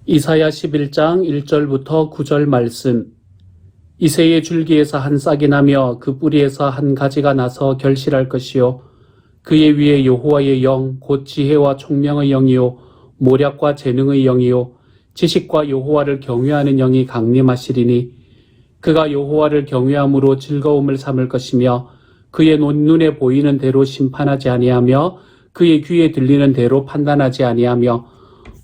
이사야 11장 1절부터 9절 말씀. 이새의 줄기에서 한 싹이 나며 그 뿌리에서 한 가지가 나서 결실할 것이요 그의 위에 여호와의 영 곧 지혜와 총명의 영이요 모략과 재능의 영이요 지식과 여호와를 경외하는 영이 강림하시리니 그가 여호와를 경외함으로 즐거움을 삼을 것이며 그의 눈에 보이는 대로 심판하지 아니하며 그의 귀에 들리는 대로 판단하지 아니하며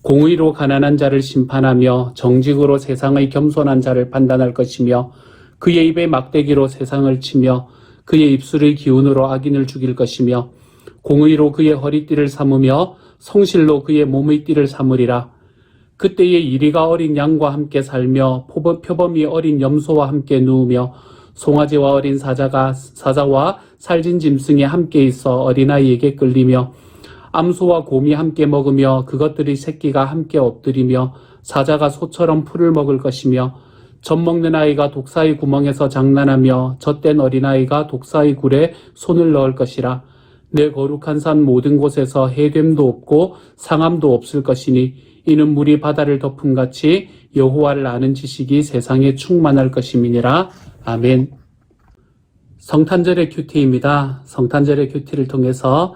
공의로 가난한 자를 심판하며 정직으로 세상의 겸손한 자를 판단할 것이며 그의 입에 막대기로 세상을 치며 그의 입술의 기운으로 악인을 죽일 것이며 공의로 그의 허리띠를 삼으며 성실로 그의 몸의 띠를 삼으리라. 그때에 이리가 어린 양과 함께 살며 표범이 어린 염소와 함께 누우며 송아지와 어린 사자와 살진 짐승이 함께 있어 어린아이에게 끌리며 암소와 곰이 함께 먹으며 그것들의 새끼가 함께 엎드리며 사자가 소처럼 풀을 먹을 것이며 젖 먹는 아이가 독사의 구멍에서 장난하며 젖된 어린아이가 독사의 굴에 손을 넣을 것이라. 내 거룩한 산 모든 곳에서 해됨도 없고 상함도 없을 것이니 이는 물이 바다를 덮음같이 여호와를 아는 지식이 세상에 충만할 것임이니라. 아멘. 성탄절의 큐티입니다. 성탄절의 큐티를 통해서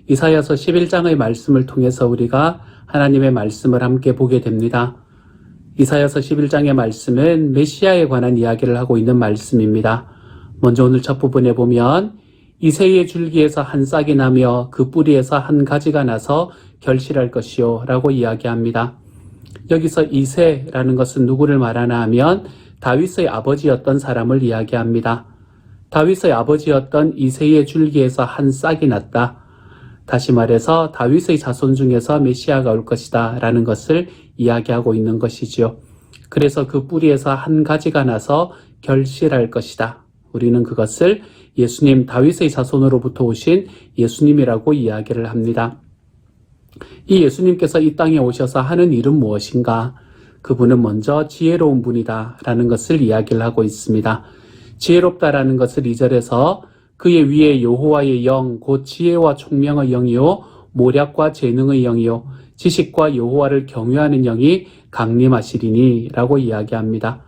이사야서 11장의 말씀을 통해서 우리가 하나님의 말씀을 함께 보게 됩니다. 이사야서 11장의 말씀은 메시아에 관한 이야기를 하고 있는 말씀입니다. 먼저 오늘 첫 부분에 보면 이새의 줄기에서 한 싹이 나며 그 뿌리에서 한 가지가 나서 결실할 것이요 라고 이야기합니다. 여기서 이새라는 것은 누구를 말하나 하면 다윗의 아버지였던 사람을 이야기합니다. 다윗의 아버지였던 이새의 줄기에서 한 싹이 났다. 다시 말해서 다윗의 자손 중에서 메시아가 올 것이다 라는 것을 이야기하고 있는 것이지요. 그래서 그 뿌리에서 한 가지가 나서 결실할 것이다. 우리는 그것을 예수님, 다윗의 자손으로부터 오신 예수님이라고 이야기를 합니다. 이 예수님께서 이 땅에 오셔서 하는 일은 무엇인가? 그분은 먼저 지혜로운 분이다 라는 것을 이야기를 하고 있습니다. 지혜롭다라는 것을 2절에서 그의 위에 여호와의 영, 곧 지혜와 총명의 영이요 모략과 재능의 영이요 지식과 여호와를 경외하는 영이 강림하시리니 라고 이야기합니다.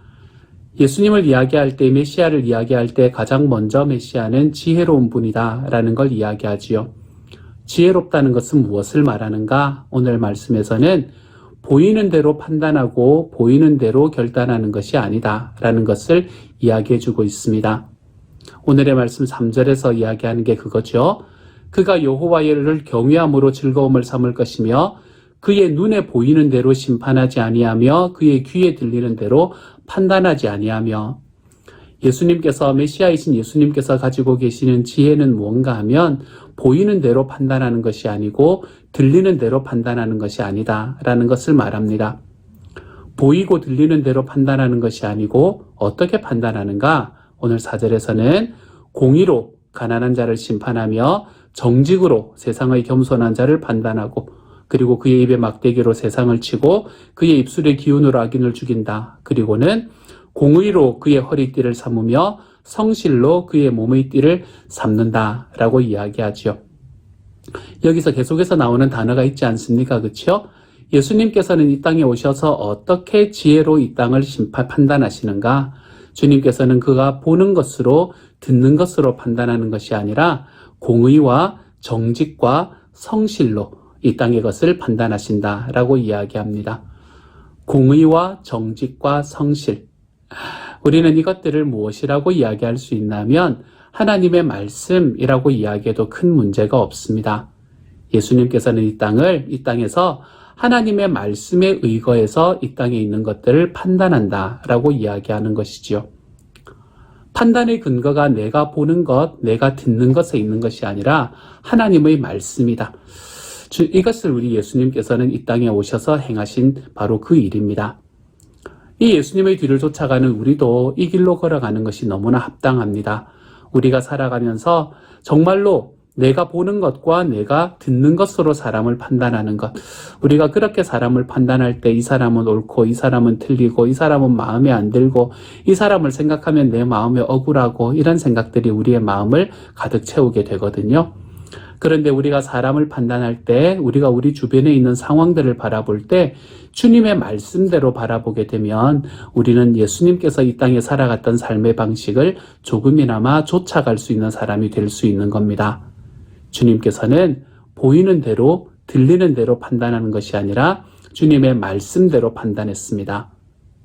예수님을 이야기할 때, 메시아를 이야기할 때 가장 먼저 메시아는 지혜로운 분이다 라는 걸 이야기하지요. 지혜롭다는 것은 무엇을 말하는가? 오늘 말씀에서는 보이는 대로 판단하고 보이는 대로 결단하는 것이 아니다 라는 것을 이야기해 주고 있습니다. 오늘의 말씀 3절에서 이야기하는 게 그거죠. 그가 여호와를 경외함으로 즐거움을 삼을 것이며 그의 눈에 보이는 대로 심판하지 아니하며 그의 귀에 들리는 대로 판단하지 아니하며. 예수님께서, 메시아이신 예수님께서 가지고 계시는 지혜는 무언가 하면 보이는 대로 판단하는 것이 아니고 들리는 대로 판단하는 것이 아니다 라는 것을 말합니다. 보이고 들리는 대로 판단하는 것이 아니고 어떻게 판단하는가? 오늘 4절에서는 공의로 가난한 자를 심판하며 정직으로 세상의 겸손한 자를 판단하고 그리고 그의 입에 막대기로 세상을 치고 그의 입술의 기운으로 악인을 죽인다. 그리고는 공의로 그의 허리띠를 삼으며 성실로 그의 몸의 띠를 삼는다 라고 이야기하죠. 여기서 계속해서 나오는 단어가 있지 않습니까? 그렇죠? 예수님께서는 이 땅에 오셔서 어떻게 지혜로 이 땅을 판단하시는가? 주님께서는 그가 보는 것으로 듣는 것으로 판단하는 것이 아니라 공의와 정직과 성실로 이 땅의 것을 판단하신다라고 이야기합니다. 공의와 정직과 성실. 우리는 이것들을 무엇이라고 이야기할 수 있냐면 하나님의 말씀이라고 이야기해도 큰 문제가 없습니다. 예수님께서는 이 땅에서 하나님의 말씀에 의거해서 이 땅에 있는 것들을 판단한다라고 이야기하는 것이지요. 판단의 근거가 내가 보는 것, 내가 듣는 것에 있는 것이 아니라 하나님의 말씀이다. 이것을 우리 예수님께서는 이 땅에 오셔서 행하신 바로 그 일입니다. 이 예수님의 뒤를 쫓아가는 우리도 이 길로 걸어가는 것이 너무나 합당합니다. 우리가 살아가면서 정말로 내가 보는 것과 내가 듣는 것으로 사람을 판단하는 것. 우리가 그렇게 사람을 판단할 때 이 사람은 옳고 이 사람은 틀리고 이 사람은 마음에 안 들고 이 사람을 생각하면 내 마음에 억울하고 이런 생각들이 우리의 마음을 가득 채우게 되거든요. 그런데 우리가 사람을 판단할 때, 우리가 우리 주변에 있는 상황들을 바라볼 때 주님의 말씀대로 바라보게 되면 우리는 예수님께서 이 땅에 살아갔던 삶의 방식을 조금이나마 쫓아갈 수 있는 사람이 될 수 있는 겁니다. 주님께서는 보이는 대로, 들리는 대로 판단하는 것이 아니라 주님의 말씀대로 판단했습니다.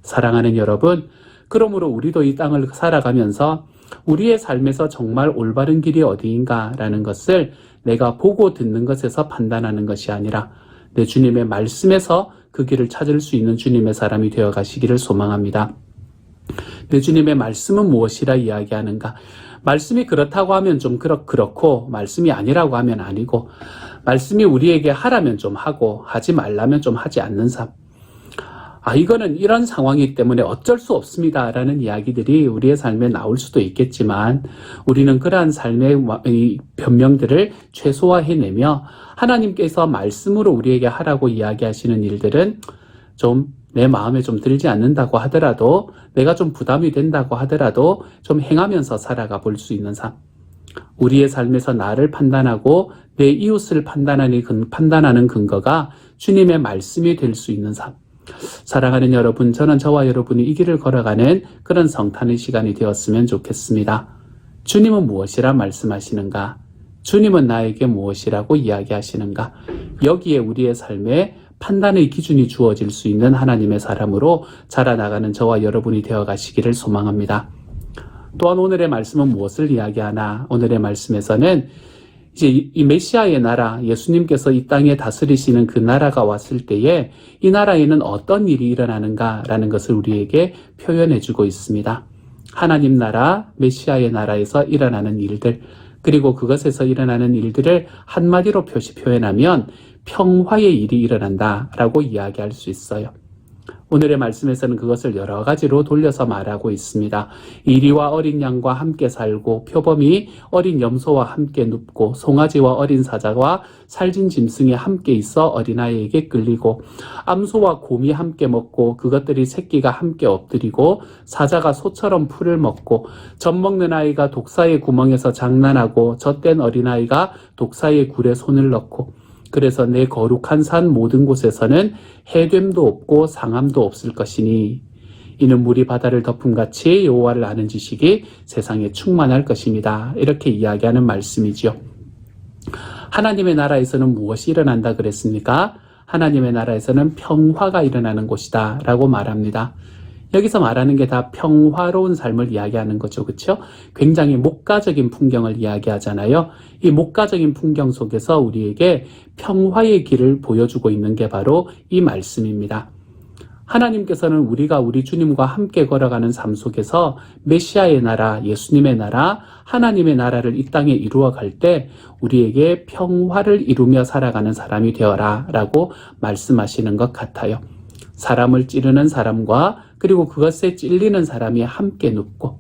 사랑하는 여러분, 그러므로 우리도 이 땅을 살아가면서 우리의 삶에서 정말 올바른 길이 어디인가라는 것을 내가 보고 듣는 것에서 판단하는 것이 아니라 내 주님의 말씀에서 그 길을 찾을 수 있는 주님의 사람이 되어 가시기를 소망합니다. 내 주님의 말씀은 무엇이라 이야기하는가? 말씀이 그렇다고 하면 좀 그렇고 말씀이 아니라고 하면 아니고 말씀이 우리에게 하라면 좀 하고 하지 말라면 좀 하지 않는 삶. 이거는 이런 상황이기 때문에 어쩔 수 없습니다 라는 이야기들이 우리의 삶에 나올 수도 있겠지만 우리는 그러한 삶의 변명들을 최소화해내며 하나님께서 말씀으로 우리에게 하라고 이야기하시는 일들은 좀 내 마음에 좀 들지 않는다고 하더라도 내가 좀 부담이 된다고 하더라도 좀 행하면서 살아가 볼 수 있는 삶. 우리의 삶에서 나를 판단하고 내 이웃을 판단하는 근거가 주님의 말씀이 될 수 있는 삶. 사랑하는 여러분, 저는 저와 여러분이 이 길을 걸어가는 그런 성탄의 시간이 되었으면 좋겠습니다. 주님은 무엇이라 말씀하시는가? 주님은 나에게 무엇이라고 이야기하시는가? 여기에 우리의 삶에 판단의 기준이 주어질 수 있는 하나님의 사람으로 자라나가는 저와 여러분이 되어 가시기를 소망합니다. 또한 오늘의 말씀은 무엇을 이야기하나? 오늘의 말씀에서는 이제 이 메시아의 나라, 예수님께서 이 땅에 다스리시는 그 나라가 왔을 때에 이 나라에는 어떤 일이 일어나는가라는 것을 우리에게 표현해 주고 있습니다. 하나님 나라, 메시아의 나라에서 일어나는 일들, 그리고 그것에서 일어나는 일들을 한마디로 표현하면 평화의 일이 일어난다라고 이야기할 수 있어요. 오늘의 말씀에서는 그것을 여러 가지로 돌려서 말하고 있습니다. 이리와 어린 양과 함께 살고 표범이 어린 염소와 함께 눕고 송아지와 어린 사자와 살진 짐승이 함께 있어 어린아이에게 끌리고 암소와 곰이 함께 먹고 그것들이 새끼가 함께 엎드리고 사자가 소처럼 풀을 먹고 젖 먹는 아이가 독사의 구멍에서 장난하고 젖된 어린아이가 독사의 굴에 손을 넣고 그래서 내 거룩한 산 모든 곳에서는 해됨도 없고 상함도 없을 것이니 이는 물이 바다를 덮음같이 여호와를 아는 지식이 세상에 충만할 것입니다. 이렇게 이야기하는 말씀이지요. 하나님의 나라에서는 무엇이 일어난다 그랬습니까? 하나님의 나라에서는 평화가 일어나는 곳이다 라고 말합니다. 여기서 말하는 게 다 평화로운 삶을 이야기하는 거죠. 그렇죠? 굉장히 목가적인 풍경을 이야기하잖아요. 이 목가적인 풍경 속에서 우리에게 평화의 길을 보여주고 있는 게 바로 이 말씀입니다. 하나님께서는 우리가 우리 주님과 함께 걸어가는 삶 속에서 메시아의 나라, 예수님의 나라, 하나님의 나라를 이 땅에 이루어 갈 때 우리에게 평화를 이루며 살아가는 사람이 되어라 라고 말씀하시는 것 같아요. 사람을 찌르는 사람과 그리고 그것에 찔리는 사람이 함께 눕고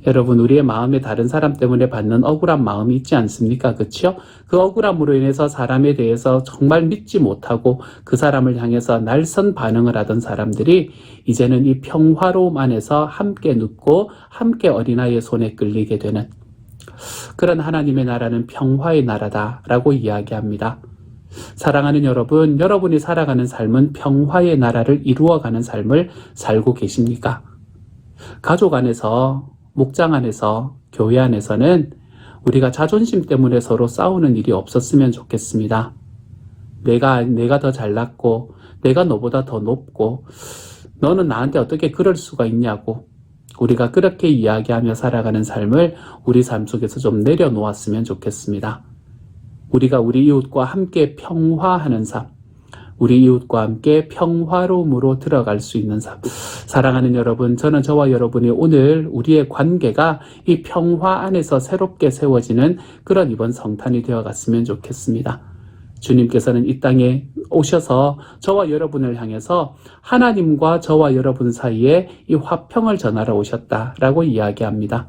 여러분 우리의 마음에 다른 사람 때문에 받는 억울한 마음이 있지 않습니까? 그렇죠? 그 억울함으로 인해서 사람에 대해서 정말 믿지 못하고 그 사람을 향해서 날선 반응을 하던 사람들이 이제는 이 평화로움 안에서 함께 눕고 함께 어린아이의 손에 끌리게 되는 그런 하나님의 나라는 평화의 나라다라고 이야기합니다. 사랑하는 여러분, 여러분이 살아가는 삶은 평화의 나라를 이루어가는 삶을 살고 계십니까? 가족 안에서, 목장 안에서, 교회 안에서는 우리가 자존심 때문에 서로 싸우는 일이 없었으면 좋겠습니다. 내가 더 잘났고, 내가 너보다 더 높고, 너는 나한테 어떻게 그럴 수가 있냐고, 우리가 그렇게 이야기하며 살아가는 삶을 우리 삶 속에서 좀 내려놓았으면 좋겠습니다. 우리가 우리 이웃과 함께 평화하는 삶, 우리 이웃과 함께 평화로움으로 들어갈 수 있는 삶. 사랑하는 여러분, 저는 저와 여러분이 오늘 우리의 관계가 이 평화 안에서 새롭게 세워지는 그런 이번 성탄이 되어갔으면 좋겠습니다. 주님께서는 이 땅에 오셔서 저와 여러분을 향해서 하나님과 저와 여러분 사이에 이 화평을 전하러 오셨다라고 이야기합니다.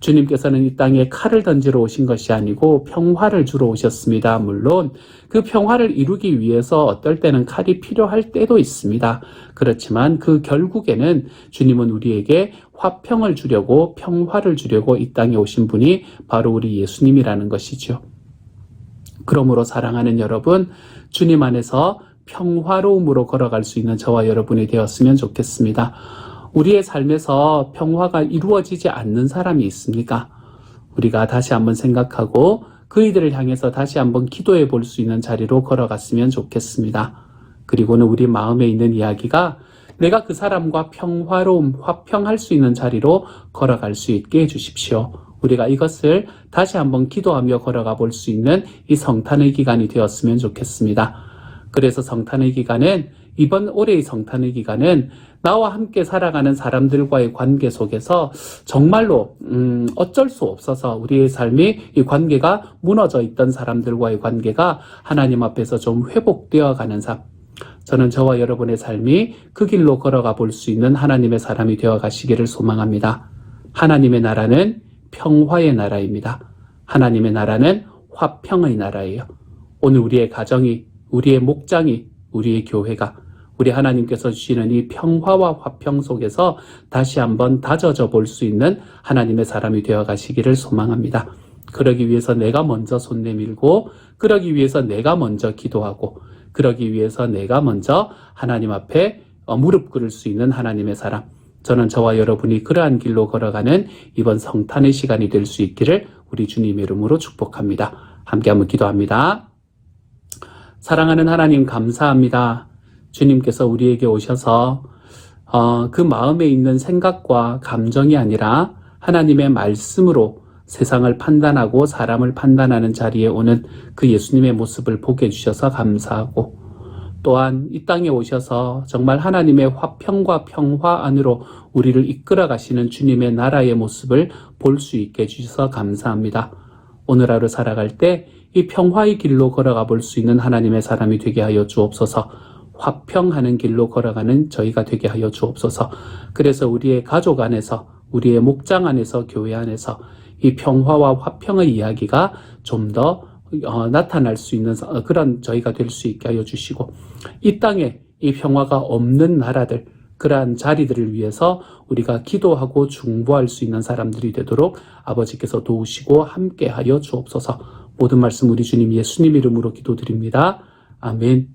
주님께서는 이 땅에 칼을 던지러 오신 것이 아니고 평화를 주러 오셨습니다. 물론 그 평화를 이루기 위해서 어떨 때는 칼이 필요할 때도 있습니다. 그렇지만 그 결국에는 주님은 우리에게 화평을 주려고 평화를 주려고 이 땅에 오신 분이 바로 우리 예수님이라는 것이죠. 그러므로 사랑하는 여러분, 주님 안에서 평화로움으로 걸어갈 수 있는 저와 여러분이 되었으면 좋겠습니다. 우리의 삶에서 평화가 이루어지지 않는 사람이 있습니까? 우리가 다시 한번 생각하고 그이들을 향해서 다시 한번 기도해 볼 수 있는 자리로 걸어갔으면 좋겠습니다. 그리고는 우리 마음에 있는 이야기가 내가 그 사람과 평화로움, 화평할 수 있는 자리로 걸어갈 수 있게 해주십시오. 우리가 이것을 다시 한번 기도하며 걸어가 볼 수 있는 이 성탄의 기간이 되었으면 좋겠습니다. 그래서 성탄의 기간은, 이번 올해의 성탄의 기간은 나와 함께 살아가는 사람들과의 관계 속에서 정말로 어쩔 수 없어서 우리의 삶이 이 관계가 무너져 있던 사람들과의 관계가 하나님 앞에서 좀 회복되어 가는 삶, 저는 저와 여러분의 삶이 그 길로 걸어가 볼 수 있는 하나님의 사람이 되어 가시기를 소망합니다. 하나님의 나라는 평화의 나라입니다. 하나님의 나라는 화평의 나라예요. 오늘 우리의 가정이, 우리의 목장이, 우리의 교회가 우리 하나님께서 주시는 이 평화와 화평 속에서 다시 한번 다져져 볼 수 있는 하나님의 사람이 되어 가시기를 소망합니다. 그러기 위해서 내가 먼저 손 내밀고, 그러기 위해서 내가 먼저 기도하고, 그러기 위해서 내가 먼저 하나님 앞에 무릎 꿇을 수 있는 하나님의 사람, 저는 저와 여러분이 그러한 길로 걸어가는 이번 성탄의 시간이 될 수 있기를 우리 주님의 이름으로 축복합니다. 함께 한번 기도합니다. 사랑하는 하나님, 감사합니다. 주님께서 우리에게 오셔서 그 마음에 있는 생각과 감정이 아니라 하나님의 말씀으로 세상을 판단하고 사람을 판단하는 자리에 오는 그 예수님의 모습을 보게 해주셔서 감사하고, 또한 이 땅에 오셔서 정말 하나님의 화평과 평화 안으로 우리를 이끌어 가시는 주님의 나라의 모습을 볼 수 있게 해주셔서 감사합니다. 오늘 하루 살아갈 때 이 평화의 길로 걸어가 볼 수 있는 하나님의 사람이 되게 하여 주옵소서. 화평하는 길로 걸어가는 저희가 되게 하여 주옵소서. 그래서 우리의 가족 안에서, 우리의 목장 안에서, 교회 안에서 이 평화와 화평의 이야기가 좀 더 나타날 수 있는 그런 저희가 될 수 있게 하여 주시고, 이 땅에 이 평화가 없는 나라들, 그러한 자리들을 위해서 우리가 기도하고 중보할 수 있는 사람들이 되도록 아버지께서 도우시고 함께 하여 주옵소서. 모든 말씀 우리 주님 예수님 이름으로 기도드립니다. 아멘.